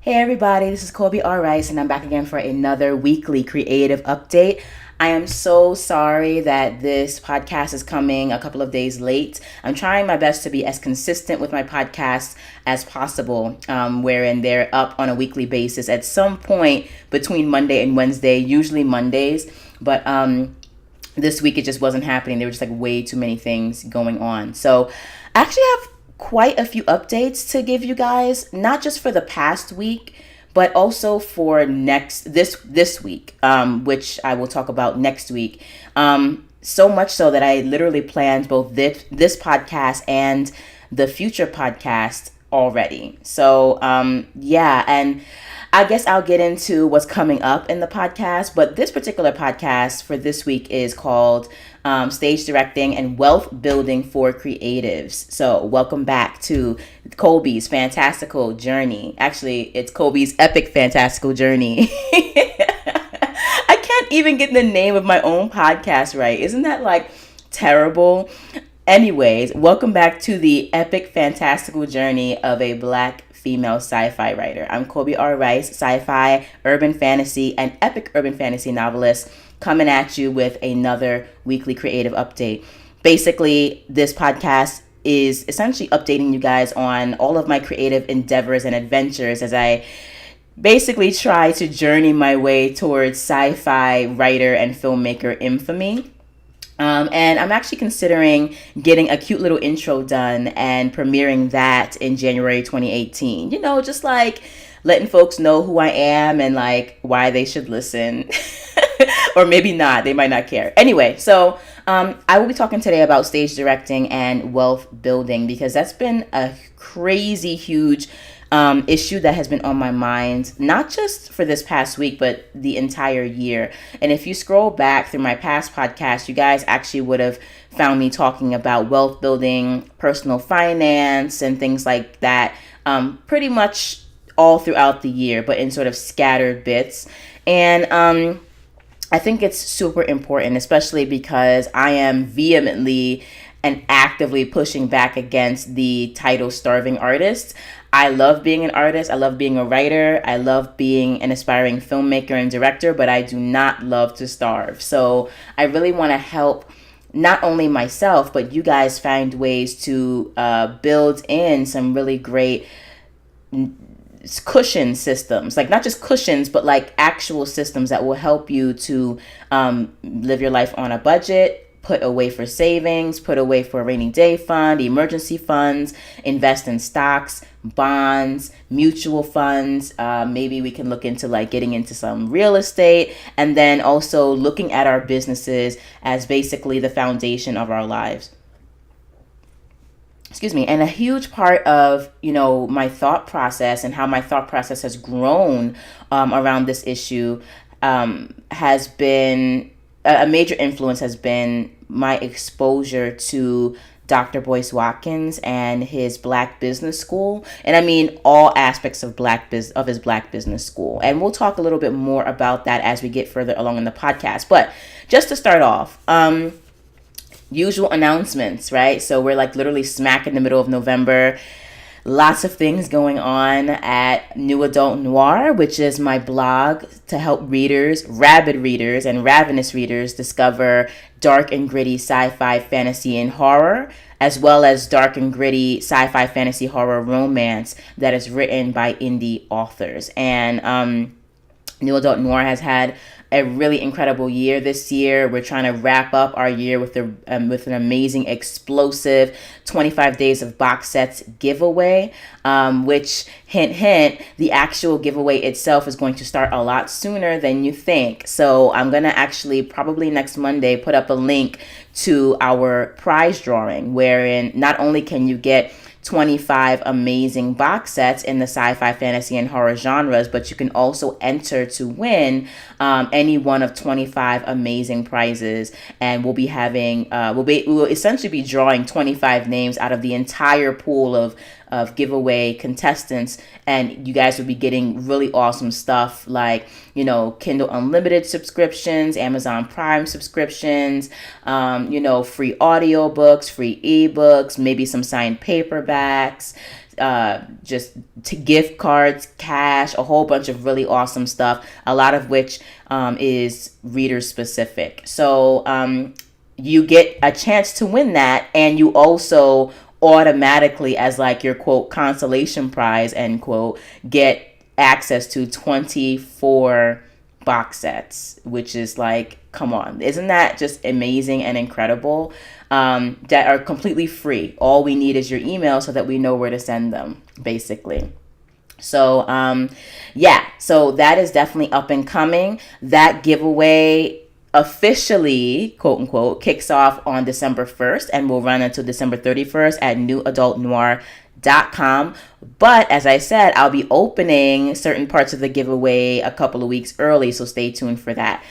Hey everybody, this is Colby R. Rice, and I'm back again for another weekly creative update. I am so sorry that this podcast is coming a couple of days late. I'm trying my best to be as consistent with my podcasts as possible, wherein they're up on a weekly basis at some point between Monday and Wednesday, usually Mondays. But this week it just wasn't happening. There were just like way too many things going on. So I actually have quite a few updates to give you guys, not just for the past week, but also for this week, which I will talk about next week. So much so that I literally planned both this podcast and the future podcast already. So yeah, and I guess I'll get into what's coming up in the podcast, but this particular podcast for this week is called Stage Directing and Wealth Building for Creatives. So welcome back to Colby's Fantastical Journey. Actually, it's Colby's Epic Fantastical Journey. I can't even get the name of my own podcast right. Isn't that like terrible? Anyways, welcome back to the Epic Fantastical Journey of a Black female sci-fi writer. I'm Colby R. Rice, sci-fi, urban fantasy, and epic urban fantasy novelist, coming at you with another weekly creative update. Basically, this podcast is essentially updating you guys on all of my creative endeavors and adventures as I basically try to journey my way towards sci-fi writer and filmmaker infamy. And I'm actually considering getting a cute little intro done and premiering that in January 2018. You know, just like letting folks know who I am and like why they should listen. Or maybe not. They might not care. Anyway, so I will be talking today about stage directing and wealth building because that's been a crazy huge issue that has been on my mind, not just for this past week, but the entire year. And if you scroll back through my past podcasts, you guys actually would have found me talking about wealth building, personal finance, and things like that, pretty much all throughout the year, but in sort of scattered bits. And I think it's super important, especially because I am vehemently and actively pushing back against the title starving artist. I love being an artist. I love being a writer. I love being an aspiring filmmaker and director, but I do not love to starve. So I really want to help not only myself, but you guys find ways to build in some really great cushion systems, like not just cushions, but like actual systems that will help you to live your life on a budget, put away for savings, put away for a rainy day fund, emergency funds, invest in stocks, bonds, mutual funds. Maybe we can look into like getting into some real estate, and then also looking at our businesses as basically the foundation of our lives. Excuse me. And a huge part of, you know, my thought process and how my thought process has grown around this issue has been a major influence has been my exposure to Dr. Boyce Watkins and his Black Business School. And I mean all aspects of his Black Business School. And we'll talk a little bit more about that as we get further along in the podcast. But just to start off, usual announcements, right? So we're like literally smack in the middle of November. Lots of things going on at New Adult Noir, which is my blog to help readers, rabid readers, and ravenous readers discover dark and gritty sci-fi, fantasy, and horror, as well as dark and gritty sci-fi, fantasy, horror romance that is written by indie authors. And New Adult Noir has had a really incredible year this year. We're trying to wrap up our year with with an amazing, explosive 25 days of box sets giveaway, which, hint, hint, the actual giveaway itself is going to start a lot sooner than you think. So I'm going to actually probably next Monday put up a link to our prize drawing, wherein not only can you get 25 amazing box sets in the sci-fi, fantasy, and horror genres, but you can also enter to win any one of 25 amazing prizes. And we'll be having we will essentially be drawing 25 names out of the entire pool of of giveaway contestants, and you guys would be getting really awesome stuff like, Kindle Unlimited subscriptions, Amazon Prime subscriptions, free audiobooks, free ebooks, maybe some signed paperbacks, just to gift cards, cash, a whole bunch of really awesome stuff, a lot of which is reader specific. So you get a chance to win that, and you also automatically, as like your quote consolation prize, end quote, get access to 24 box sets, which is like, come on, isn't that just amazing and incredible? That are completely free. All we need is your email so that we know where to send them, basically. So so that is definitely up and coming. That giveaway officially, quote unquote, kicks off on December 1st and will run until December 31st at newadultnoir.com. But as I said, I'll be opening certain parts of the giveaway a couple of weeks early, so stay tuned for that.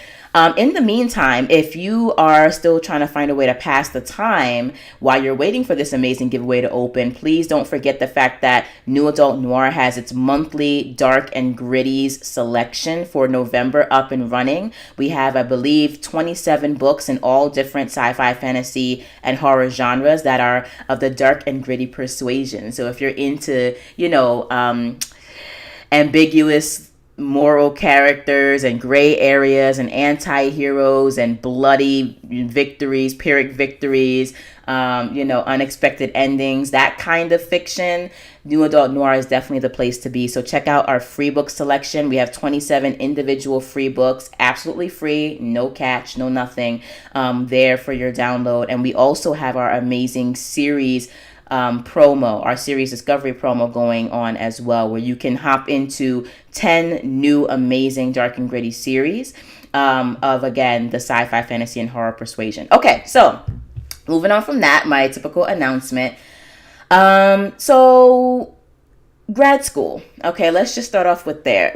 In the meantime, if you are still trying to find a way to pass the time while you're waiting for this amazing giveaway to open, please don't forget the fact that New Adult Noir has its monthly Dark and Gritties selection for November up and running. We have, I believe, 27 books in all different sci-fi, fantasy, and horror genres that are of the dark and gritty persuasion. So if you're into, ambiguous moral characters and gray areas and anti-heroes and bloody victories, Pyrrhic victories, unexpected endings, that kind of fiction, New Adult Noir is definitely the place to be. So check out our free book selection. We have 27 individual free books, absolutely free, no catch, no nothing, there for your download. And we also have our amazing series promo, our series discovery promo going on as well, where you can hop into 10 new amazing dark and gritty series of, again, the sci-fi, fantasy, and horror persuasion. Okay, so moving on from that, my typical announcement. So grad school. Okay, let's just start off with that.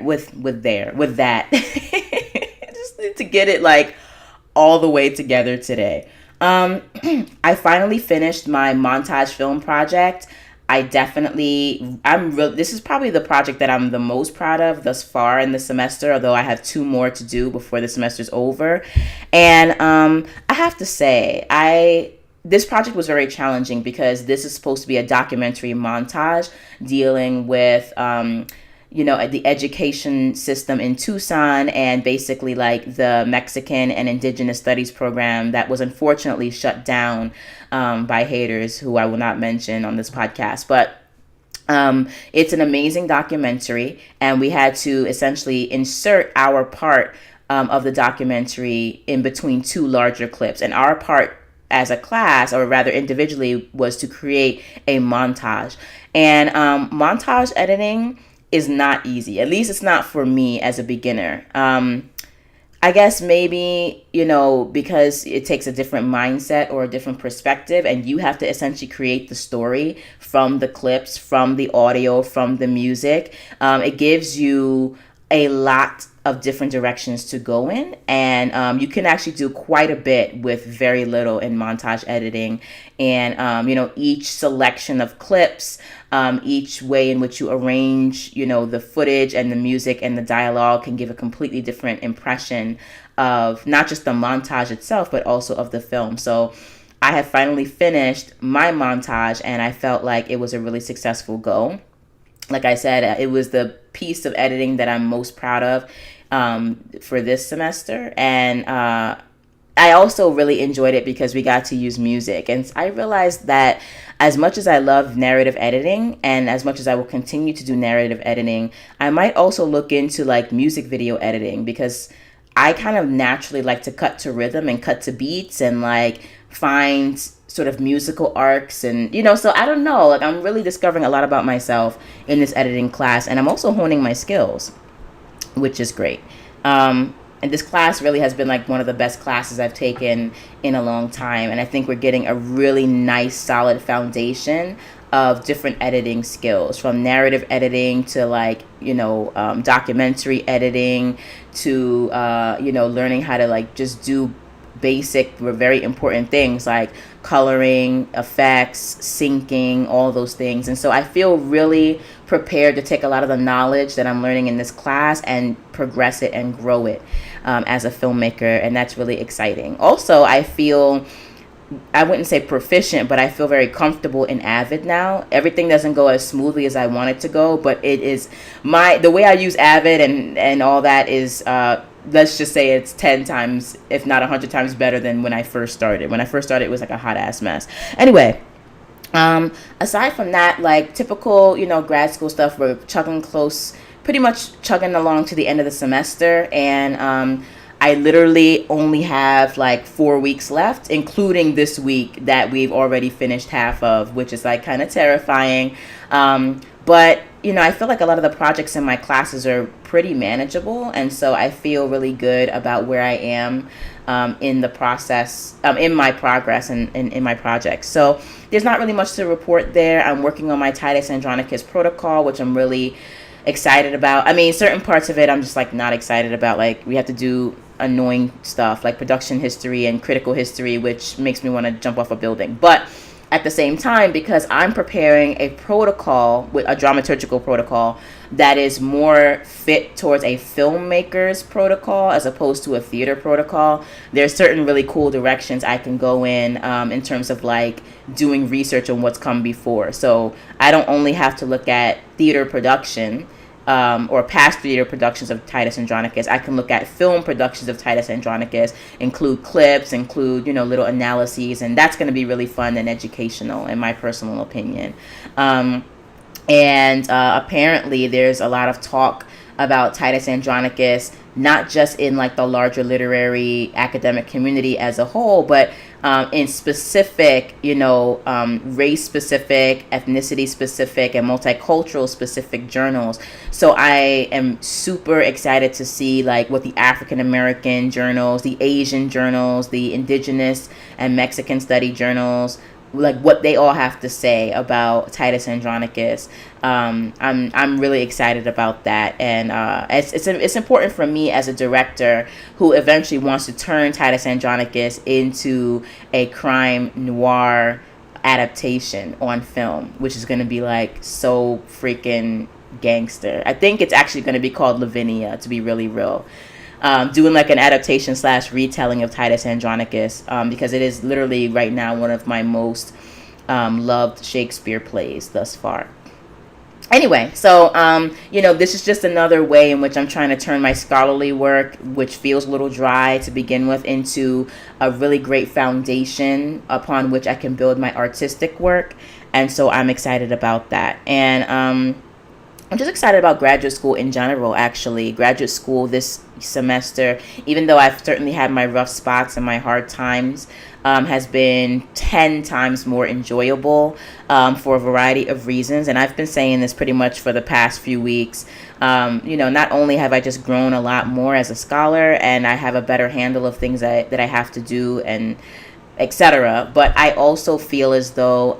Just need to get it like all the way together today. I finally finished my montage film project. This is probably the project that I'm the most proud of thus far in the semester, although I have 2 more to do before the semester's over. And I have to say, this project was very challenging because this is supposed to be a documentary montage dealing with the education system in Tucson and basically like the Mexican and Indigenous Studies program that was unfortunately shut down by haters who I will not mention on this podcast. But it's an amazing documentary, and we had to essentially insert our part of the documentary in between 2 larger clips. And our part as a class, or rather individually, was to create a montage. And montage editing is not easy. At least it's not for me as a beginner. I guess maybe, because it takes a different mindset or a different perspective, and you have to essentially create the story from the clips, from the audio, from the music. It gives you a lot of different directions to go in, and you can actually do quite a bit with very little in montage editing. And each selection of clips, each way in which you arrange the footage and the music and the dialogue can give a completely different impression of not just the montage itself, but also of the film. So I have finally finished my montage, and I felt like it was a really successful go. Like I said, it was the piece of editing that I'm most proud of for this semester. And I also really enjoyed it because we got to use music. And I realized that as much as I love narrative editing, and as much as I will continue to do narrative editing, I might also look into like music video editing, because I kind of naturally like to cut to rhythm and cut to beats and like find sort of musical arcs. And so I don't know, like I'm really discovering a lot about myself in this editing class, and I'm also honing my skills, which is great. And this class really has been like one of the best classes I've taken in a long time, and I think we're getting a really nice solid foundation of different editing skills, from narrative editing to like documentary editing to learning how to like just do basic, very important things like coloring, effects, syncing, all those things. And so I feel really prepared to take a lot of the knowledge that I'm learning in this class and progress it and grow it as a filmmaker. And that's really exciting. Also, I wouldn't say proficient, but I feel very comfortable in Avid now. Everything doesn't go as smoothly as I want it to go, but it is the way I use Avid and all that is, let's just say it's 10 times, if not 100 times better than when I first started. When I first started, it was like a hot ass mess. Anyway, aside from that, like typical, grad school stuff, we're pretty much chugging along to the end of the semester. And, I literally only have like 4 weeks left, including this week that we've already finished half of, which is like kind of terrifying. But, I feel like a lot of the projects in my classes are pretty manageable. And so I feel really good about where I am in the process, in my progress and in my projects. So there's not really much to report there. I'm working on my Titus Andronicus protocol, which I'm really excited about. I mean, certain parts of it I'm just like not excited about. Like we have to do annoying stuff like production history and critical history, which makes me want to jump off a building. But at the same time, because I'm preparing a protocol, with a dramaturgical protocol that is more fit towards a filmmaker's protocol as opposed to a theater protocol, there's certain really cool directions I can go in terms of like doing research on what's come before. So I don't only have to look at theater production or past theater productions of Titus Andronicus. I can look at film productions of Titus Andronicus, include clips, include, little analyses, and that's going to be really fun and educational in my personal opinion. And apparently there's a lot of talk about Titus Andronicus, not just in like the larger literary academic community as a whole, but in specific, race specific, ethnicity specific, and multicultural specific journals. So I am super excited to see like what the African American journals, the Asian journals, the Indigenous and Mexican study journals, like what they all have to say about Titus Andronicus. I'm really excited about that, and it's important for me as a director who eventually wants to turn Titus Andronicus into a crime noir adaptation on film, which is going to be like so freaking gangster. I think it's actually going to be called Lavinia, to be really real. Doing like an adaptation / retelling of Titus Andronicus, because it is literally right now one of my most loved Shakespeare plays thus far. Anyway, so, this is just another way in which I'm trying to turn my scholarly work, which feels a little dry to begin with, into a really great foundation upon which I can build my artistic work. And so I'm excited about that. And I'm just excited about graduate school in general, actually. Graduate school this semester, even though I've certainly had my rough spots and my hard times, has been 10 times more enjoyable for a variety of reasons. And I've been saying this pretty much for the past few weeks. Not only have I just grown a lot more as a scholar and I have a better handle of things that I have to do and etc., but I also feel as though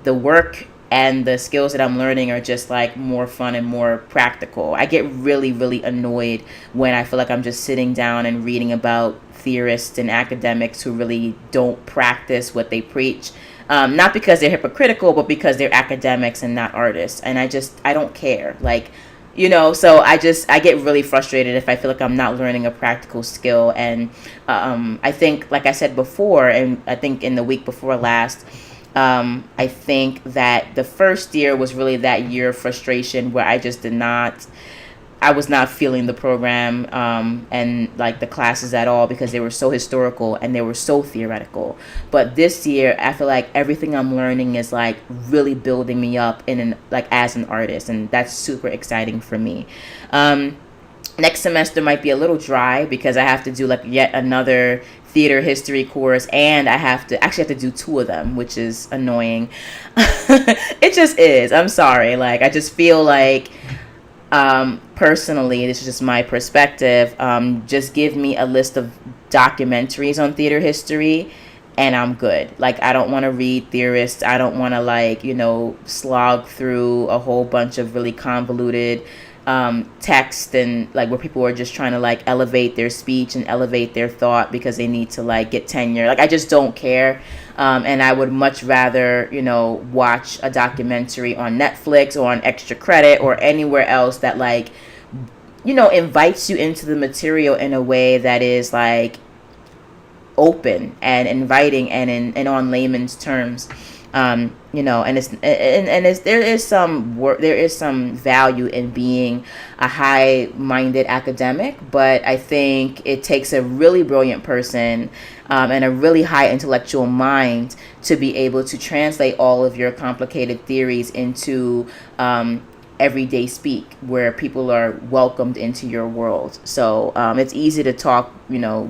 the work and the skills that I'm learning are just like more fun and more practical. I get really, really annoyed when I feel like I'm just sitting down and reading about theorists and academics who really don't practice what they preach. Not because they're hypocritical, but because they're academics and not artists. And I don't care. So I get really frustrated if I feel like I'm not learning a practical skill. And I think, like I said before, and I think in the week before last, I think that the first year was really that year of frustration where I was not feeling the program and like the classes at all because they were so historical and they were so theoretical. But this year, I feel like everything I'm learning is like really building me up as an artist, and that's super exciting for me. Next semester might be a little dry because I have to do like yet another theater history course, and I have to do 2 of them, which is annoying. It just is. I'm sorry. Like, I just feel like, personally, this is just my perspective, just give me a list of documentaries on theater history and I'm good. Like, I don't want to read theorists. I don't want to slog through a whole bunch of really convoluted text, and like where people are just trying to like elevate their speech and elevate their thought because they need to like get tenure. Like I just don't care. And I would much rather, watch a documentary on Netflix or on Extra Credit or anywhere else that like, invites you into the material in a way that is like open and inviting and on layman's terms. And there is some value in being a high-minded academic, but I think it takes a really brilliant person and a really high intellectual mind to be able to translate all of your complicated theories into everyday speak where people are welcomed into your world. So it's easy to talk,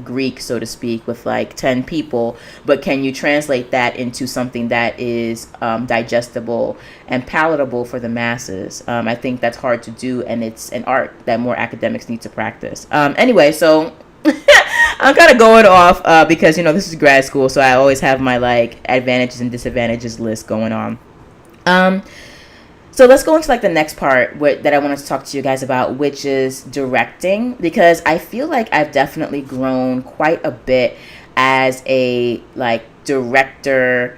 Greek, so to speak, with like 10 people, but can you translate that into something that is digestible and palatable for the masses? I think that's hard to do, and it's an art that more academics need to practice. Anyway, so I'm kind of going off because, this is grad school, so I always have my like advantages and disadvantages list going on. So let's go into like the next part that I wanted to talk to you guys about, which is directing, because I feel like I've definitely grown quite a bit as a like director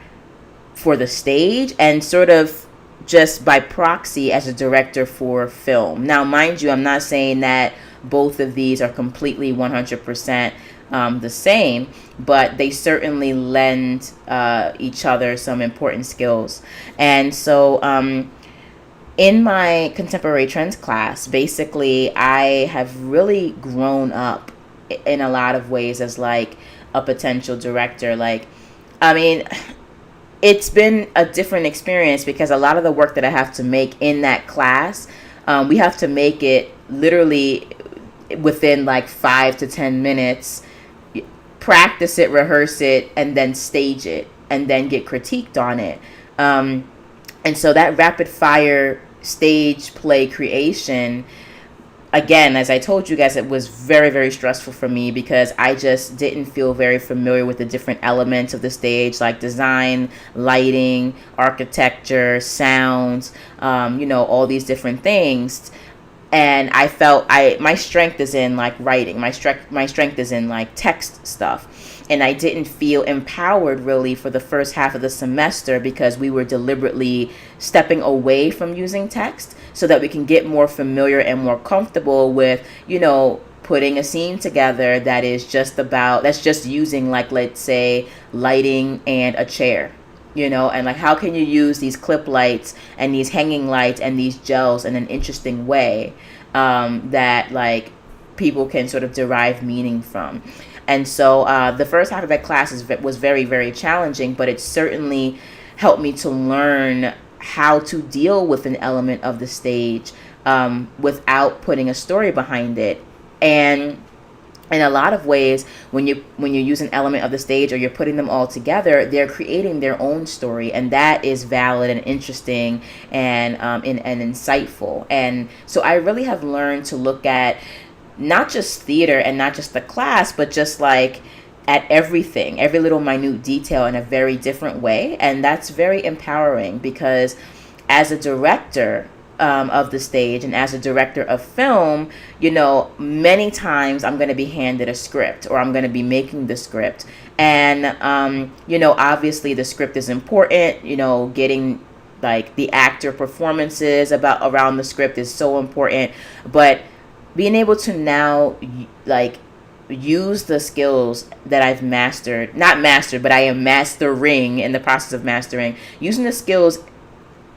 for the stage and sort of just by proxy as a director for film. Now, mind you, I'm not saying that both of these are completely 100% the same, but they certainly lend each other some important skills. And so in my contemporary trends class, basically, I have really grown up in a lot of ways as like a potential director. Like, I mean, it's been a different experience because a lot of the work that I have to make in that class, we have to make it literally within like 5 to 10 minutes, practice it, rehearse it, and then stage it, and then get critiqued on it. And so that rapid fire stage play creation, again, as I told you guys, it was very, very stressful for me because I just didn't feel very familiar with the different elements of the stage, like design, lighting, architecture, sounds, all these different things. And I felt my strength is in like writing. My strength is in like text stuff. And I didn't feel empowered really for the first half of the semester because we were deliberately stepping away from using text so that we can get more familiar and more comfortable with, putting a scene together that's just using like, let's say, lighting and a chair. And like, how can you use these clip lights and these hanging lights and these gels in an interesting way that like people can sort of derive meaning from. And so the first half of that class was very, very challenging, but it certainly helped me to learn how to deal with an element of the stage without putting a story behind it. And in a lot of ways, when you use an element of the stage or you're putting them all together, they're creating their own story, and that is valid and interesting and insightful. And so I really have learned to look at not just theater and not just the class, but just like at everything, every little minute detail in a very different way. And that's very empowering because as a director of the stage and as a director of film, many times I'm going to be handed a script or I'm going to be making the script. And, obviously the script is important, getting like the actor performances around the script is so important. But being able to now like use the skills that I've not mastered, but I am mastering in the process of mastering, using the skills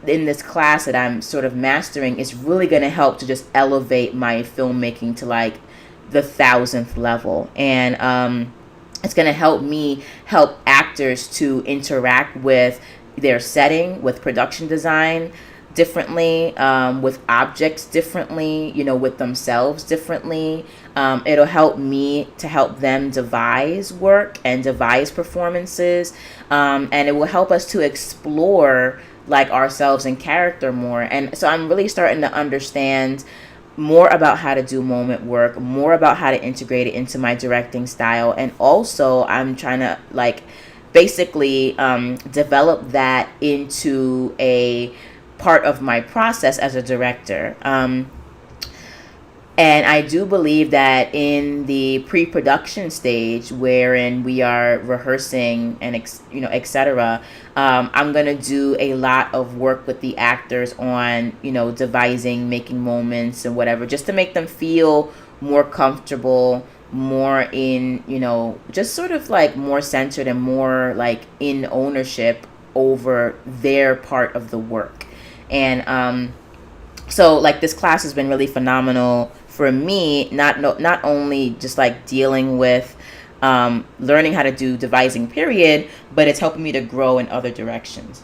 in this class that I'm sort of mastering is really going to help to just elevate my filmmaking to like the 1000th level. And it's going to help actors to interact with their setting, with production design differently, with objects differently, with themselves differently. It'll help me to help them devise work and devise performances. And it will help us to explore like ourselves and character more. And so I'm really starting to understand more about how to do moment work, more about how to integrate it into my directing style. And also I'm trying to like basically develop that into a part of my process as a director. And I do believe that in the pre-production stage, wherein we are rehearsing and etc., I'm gonna do a lot of work with the actors on devising, making moments and whatever, just to make them feel more comfortable, more in just sort of like more centered and more like in ownership over their part of the work. And so like this class has been really phenomenal for me, not only just like dealing with learning how to do devising period, but it's helping me to grow in other directions.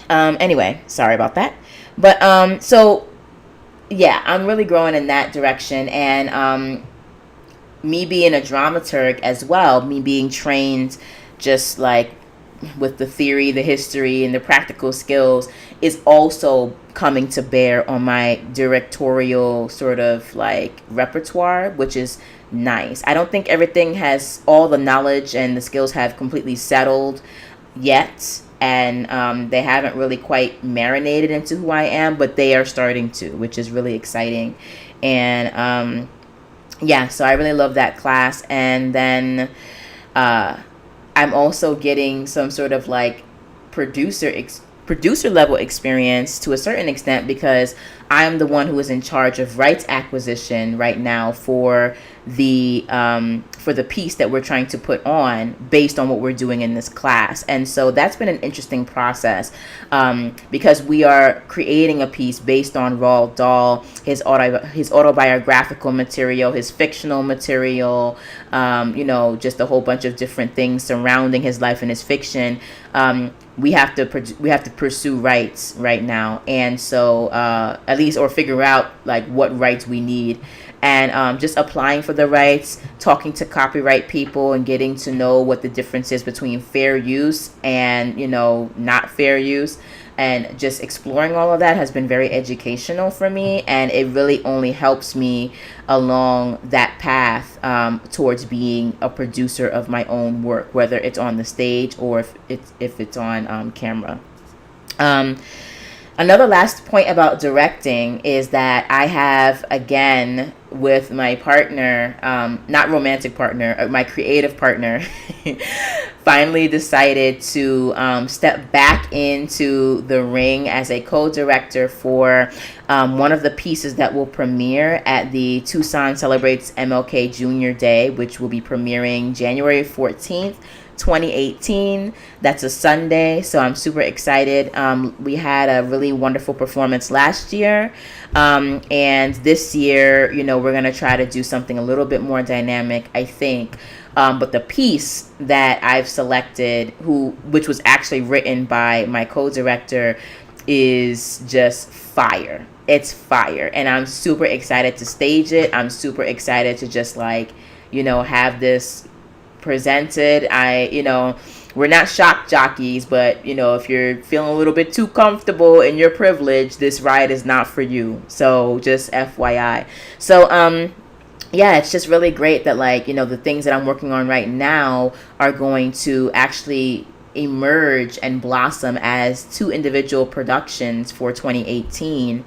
Anyway, sorry about that. But so yeah, I'm really growing in that direction. And me being a dramaturg as well, me being trained just like with the theory, the history, and the practical skills, is also coming to bear on my directorial sort of like repertoire, which is nice. I don't think everything has, all the knowledge and the skills have completely settled yet, and they haven't really quite marinated into who I am, but they are starting to, which is really exciting. And yeah, so I really love that class. And then I'm also getting some sort of like producer level experience to a certain extent, because I'm the one who is in charge of rights acquisition right now for the piece that we're trying to put on based on what we're doing in this class. And so that's been an interesting process, because we are creating a piece based on Roald Dahl, his autobiographical material, his fictional material, just a whole bunch of different things surrounding his life and his fiction. We have to pursue rights right now, and so at least, or figure out like what rights we need, and just applying for the rights, talking to copyright people, and getting to know what the difference is between fair use and not fair use, and just exploring all of that has been very educational for me, and it really only helps me along that path towards being a producer of my own work, whether it's on the stage or if it's on camera. Another last point about directing is that I have, again, with my partner, not romantic partner, my creative partner, finally decided to step back into the ring as a co-director for one of the pieces that will premiere at the Tucson Celebrates MLK Jr. Day, which will be premiering January 14th. 2018. That's a Sunday, so I'm super excited. We had a really wonderful performance last year, and this year, we're gonna try to do something a little bit more dynamic, I think. But the piece that I've selected, which was actually written by my co-director, is just fire. It's fire, and I'm super excited to stage it. I'm super excited to just have this presented. We're not shock jockeys, but if you're feeling a little bit too comfortable in your privilege, this ride is not for you. So just FYI. So yeah, it's just really great that the things that I'm working on right now are going to actually emerge and blossom as two individual productions for 2018,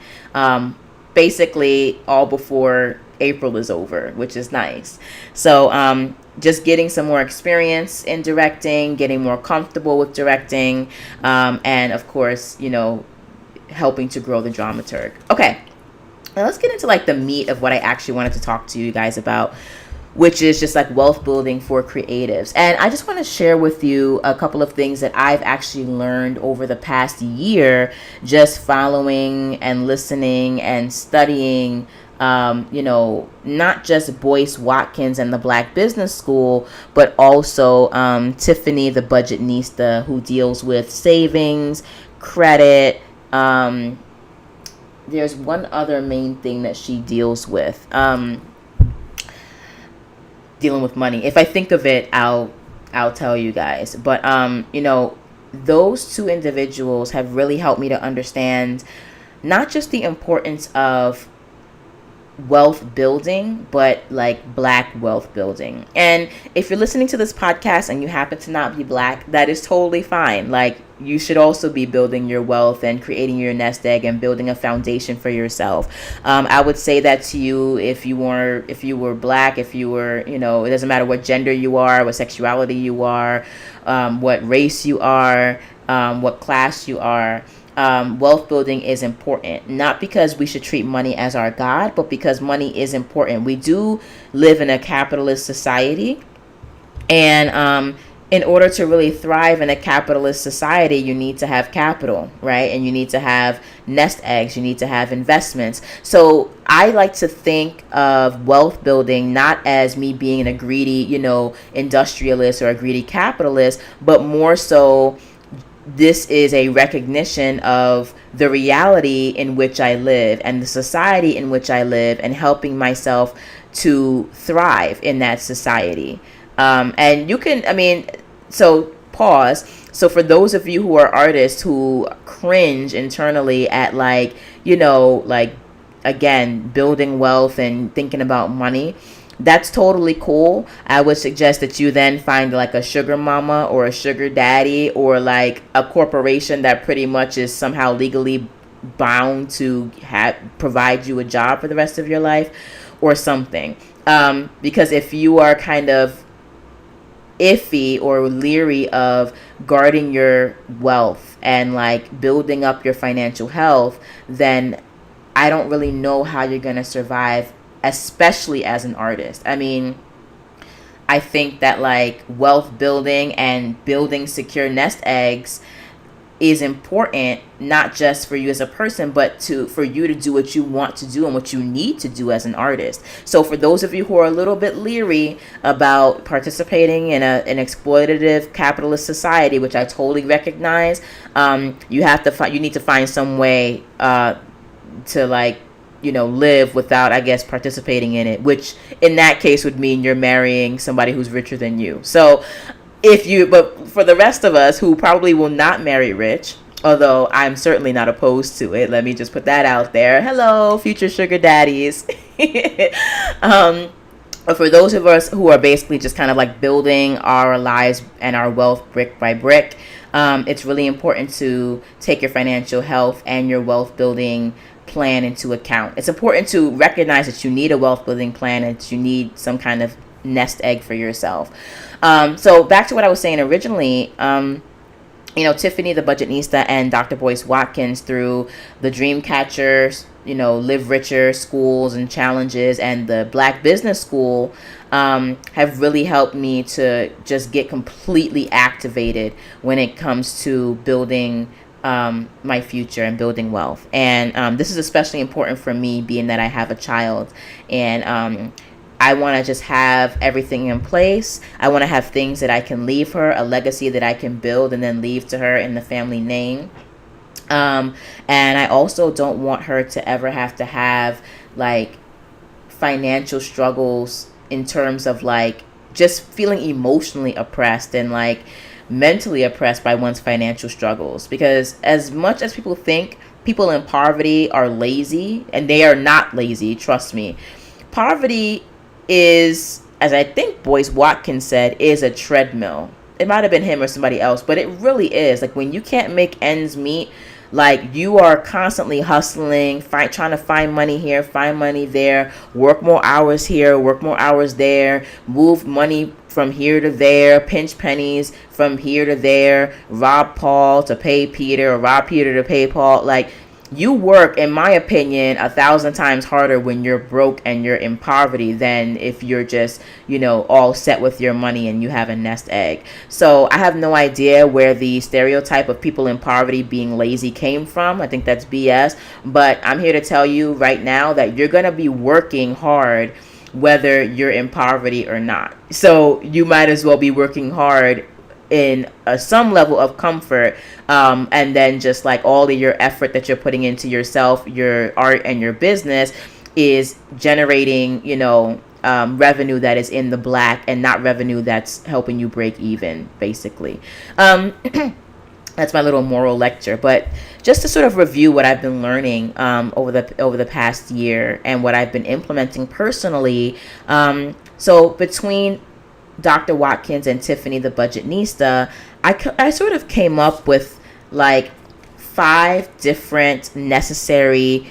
basically all before April is over, which is nice. So just getting some more experience in directing, getting more comfortable with directing, and of course, helping to grow the dramaturg. Okay, now let's get into the meat of what I actually wanted to talk to you guys about, which is just wealth building for creatives. And I just want to share with you a couple of things that I've actually learned over the past year, just following and listening and studying not just Boyce Watkins and the Black Business School, but also Tiffany, the Budgetnista, who deals with savings, credit. There's one other main thing that she deals with, dealing with money. If I think of it, I'll tell you guys. But those two individuals have really helped me to understand not just the importance of wealth building, but like black wealth building. And if you're listening to this podcast and you happen to not be black, that is totally fine. Like, you should also be building your wealth and creating your nest egg and building a foundation for yourself. I would say that to you if you were black, if you were, it doesn't matter what gender you are, what sexuality you are, what race you are, what class you are. Wealth building is important, not because we should treat money as our God, but because money is important. We do live in a capitalist society, and in order to really thrive in a capitalist society, you need to have capital, right? And you need to have nest eggs, you need to have investments. So I like to think of wealth building not as me being a greedy, industrialist or a greedy capitalist, but more so this is a recognition of the reality in which I live and the society in which I live, and helping myself to thrive in that society. And you can, so pause. So for those of you who are artists who cringe internally at again, building wealth and thinking about money, that's totally cool. I would suggest that you then find like a sugar mama or a sugar daddy, or like a corporation that pretty much is somehow legally bound to provide you a job for the rest of your life or something. Because if you are kind of iffy or leery of guarding your wealth and like building up your financial health, then I don't really know how you're going to survive, especially as an artist. I think that like wealth building and building secure nest eggs is important, not just for you as a person, but for you to do what you want to do and what you need to do as an artist. So for those of you who are a little bit leery about participating in an exploitative capitalist society, which I totally recognize, you need to find some way to live without, I guess, participating in it, which in that case would mean you're marrying somebody who's richer than you. So but for the rest of us who probably will not marry rich, although I'm certainly not opposed to it, let me just put that out there. Hello, future sugar daddies. But for those of us who are basically just kind of like building our lives and our wealth brick by brick, it's really important to take your financial health and your wealth building plan into account. It's important to recognize that you need a wealth building plan and that you need some kind of nest egg for yourself. So back to what I was saying originally, Tiffany the Budgetnista and Dr. Boyce Watkins, through the Dreamcatcher, Live Richer schools and challenges, and the Black Business School, have really helped me to just get completely activated when it comes to building my future and building wealth. And this is especially important for me, being that I have a child, and I want to just have everything in place. I want to have things that I can leave her, a legacy that I can build and then leave to her in the family name. And I also don't want her to ever have to have like financial struggles in terms of like just feeling emotionally oppressed and like mentally oppressed by one's financial struggles. Because as much as people think people in poverty are lazy, and they are not lazy, trust me, poverty is, as I think Boyce Watkins said, is a treadmill. It might have been him or somebody else, but it really is. Like, when you can't make ends meet, like, you are constantly hustling, trying to find money here, find money there, work more hours here, work more hours there, move money from here to there, pinch pennies from here to there, rob Paul to pay Peter, or rob Peter to pay Paul. Like, you work, in my opinion, 1,000 times harder when you're broke and you're in poverty than if you're just, all set with your money and you have a nest egg. So I have no idea where the stereotype of people in poverty being lazy came from. I think that's BS. But I'm here to tell you right now that you're going to be working hard whether you're in poverty or not. So you might as well be working hard in some level of comfort, and then just like all of your effort that you're putting into yourself, your art, and your business is generating revenue that is in the black and not revenue that's helping you break even, basically. That's my little moral lecture. But just to sort of review what I've been learning over the past year and what I've been implementing personally. So between Dr. Watkins and Tiffany the Budgetnista, I sort of came up with like 5 different necessary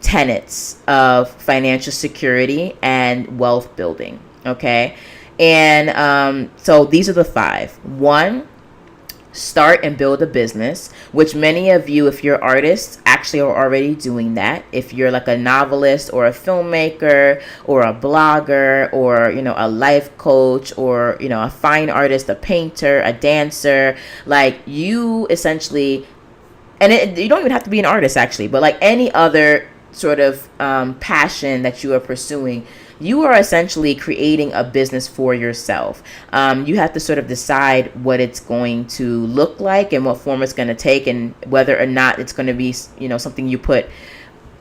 tenets of financial security and wealth building. Okay. And so these are the 5. 1, start and build a business, which many of you, if you're artists, actually are already doing that. If you're like a novelist or a filmmaker or a blogger or, a life coach or, a fine artist, a painter, a dancer, like you essentially, and you don't even have to be an artist actually, but like any other sort of passion that you are pursuing, you are essentially creating a business for yourself. You have to sort of decide what it's going to look like and what form it's going to take, and whether or not it's going to be, something you put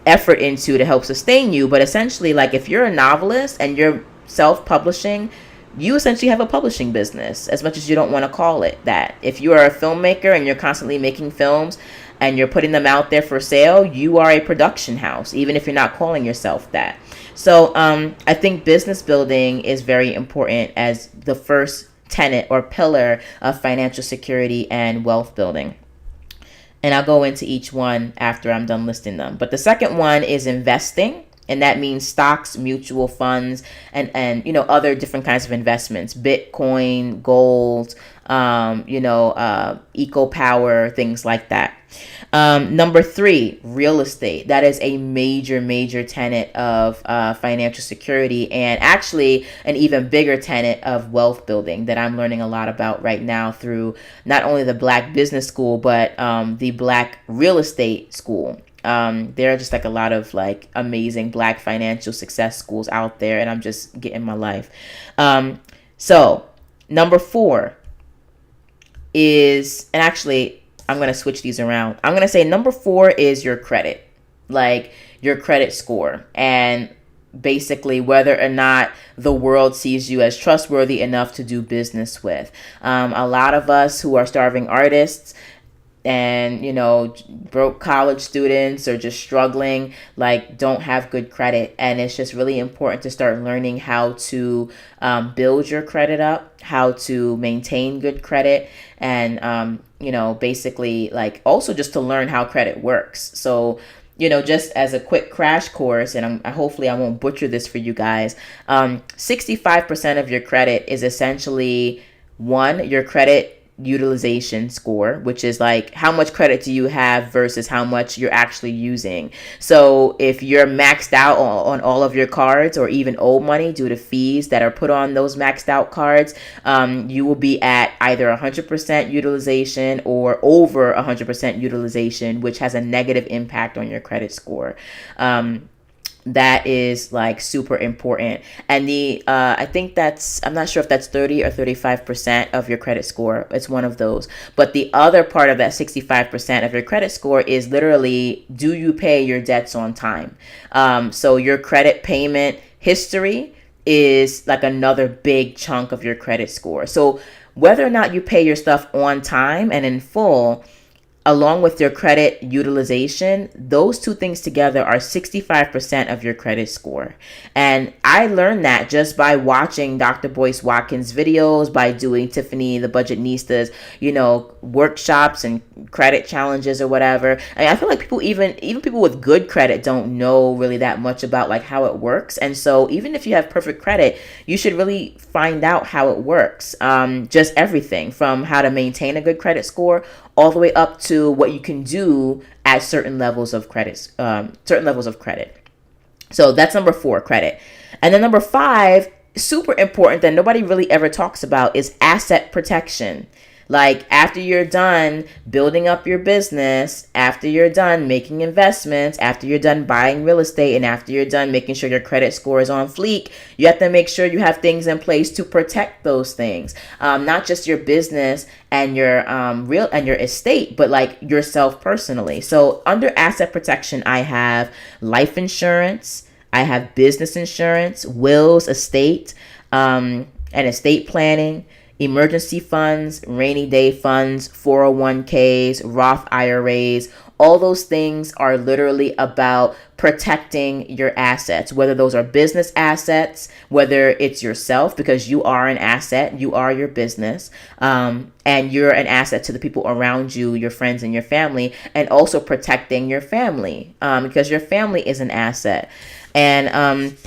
effort into to help sustain you. But essentially, like if you're a novelist and you're self-publishing, you essentially have a publishing business, as much as you don't want to call it that. If you are a filmmaker and you're constantly making films and you're putting them out there for sale, you are a production house, even if you're not calling yourself that. So I think business building is very important as the first tenet or pillar of financial security and wealth building. And I'll go into each one after I'm done listing them. But the second one is investing. And that means stocks, mutual funds, and other different kinds of investments, Bitcoin, gold, eco power, things like that. Number 3, real estate. That is a major tenet of financial security, and actually an even bigger tenet of wealth building that I'm learning a lot about right now through not only the Black Business School, but the Black Real Estate School. There are just like a lot of like amazing Black financial success schools out there, and I'm just getting my life. So number 4 is, and actually I'm going to switch these around. I'm going to say number 4 is your credit, like your credit score, and basically whether or not the world sees you as trustworthy enough to do business with. A lot of us who are starving artists and broke college students or just struggling, like don't have good credit, and it's just really important to start learning how to build your credit up, how to maintain good credit, and basically like also just to learn how credit works. So just as a quick crash course, and hopefully I won't butcher this for you guys, 65% of your credit is essentially, 1, your credit utilization score, which is like how much credit do you have versus how much you're actually using. So if you're maxed out on all of your cards, or even owe money due to fees that are put on those maxed out cards, you will be at either 100% utilization or over 100% utilization, which has a negative impact on your credit score. That is like super important. And I think I'm not sure if that's 30 or 35% of your credit score. It's one of those. But the other part of that 65% of your credit score is literally, do you pay your debts on time? So your credit payment history is like another big chunk of your credit score. So whether or not you pay your stuff on time and in full, along with your credit utilization, those two things together are 65% of your credit score. And I learned that just by watching Dr. Boyce Watkins videos, by doing Tiffany the Budgetnista's, workshops and credit challenges or whatever. And I feel like people, even people with good credit, don't know really that much about like how it works. And so even if you have perfect credit, you should really find out how it works. Just everything from how to maintain a good credit score all the way up to what you can do at certain levels of credit. So that's number 4, credit. And then number 5, super important that nobody really ever talks about, is asset protection. Like after you're done building up your business, after you're done making investments, after you're done buying real estate, and after you're done making sure your credit score is on fleek, you have to make sure you have things in place to protect those things. Not just your business and your your estate, but like yourself personally. So under asset protection, I have life insurance, I have business insurance, wills, estate, and estate planning, emergency funds, rainy day funds, 401ks, Roth IRAs. All those things are literally about protecting your assets, whether those are business assets, whether it's yourself, because you are an asset, you are your business, and you're an asset to the people around you, your friends and your family, and also protecting your family, because your family is an asset. And,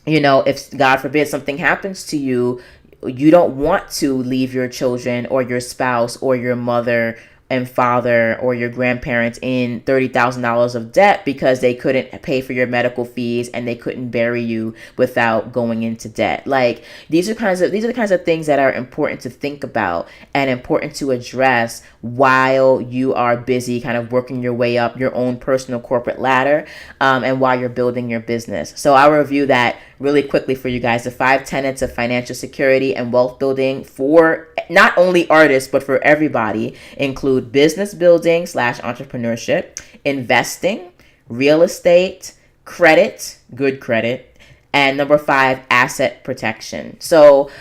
if God forbid something happens to you, you don't want to leave your children or your spouse or your mother and father or your grandparents in $30,000 of debt because they couldn't pay for your medical fees and they couldn't bury you without going into debt. Like, these are the kinds of things that are important to think about and important to address while you are busy kind of working your way up your own personal corporate ladder, and while you're building your business. So I'll review that really quickly for you guys. The 5 tenets of financial security and wealth building for not only artists, but for everybody include business building / entrepreneurship, investing, real estate, credit, good credit, and number 5, asset protection. So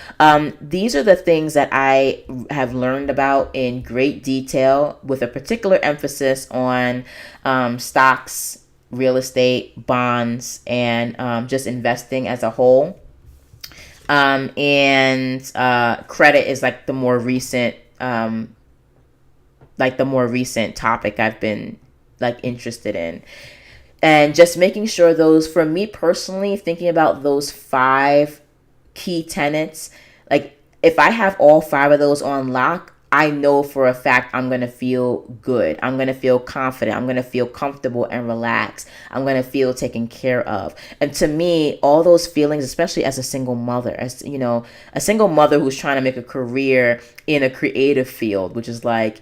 these are the things that I have learned about in great detail, with a particular emphasis on stocks, real estate, bonds, and just investing as a whole. And credit is like the more recent topic I've been interested in. And just making sure those, for me personally, thinking about those 5 key tenets, like if I have all 5 of those on lock, I know for a fact I'm going to feel good. I'm going to feel confident. I'm going to feel comfortable and relaxed. I'm going to feel taken care of. And to me, all those feelings, especially as a single mother, a single mother who's trying to make a career in a creative field, which is like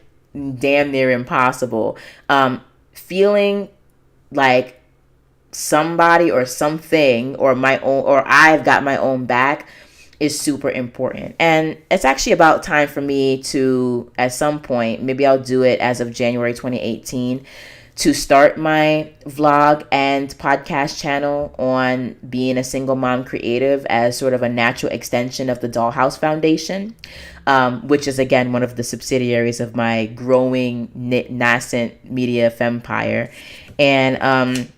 damn near impossible, feeling like somebody or something or I've got my own back is super important. And it's actually about time for me to, at some point, maybe I'll do it as of January 2018, to start my vlog and podcast channel on being a single mom creative as sort of a natural extension of the Dollhouse Foundation, which is, again, one of the subsidiaries of my growing nascent media fempire. And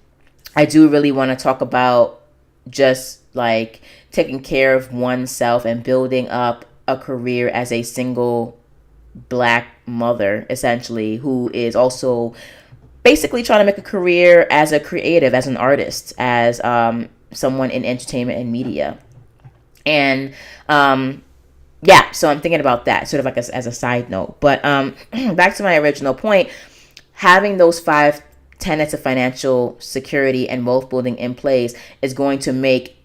I do really want to talk about just like taking care of oneself and building up a career as a single Black mother, essentially, who is also basically trying to make a career as a creative, as an artist, as someone in entertainment and media. And so I'm thinking about that sort of like as a side note. But back to my original point, having those 5 tenets of financial security and wealth building in place is going to make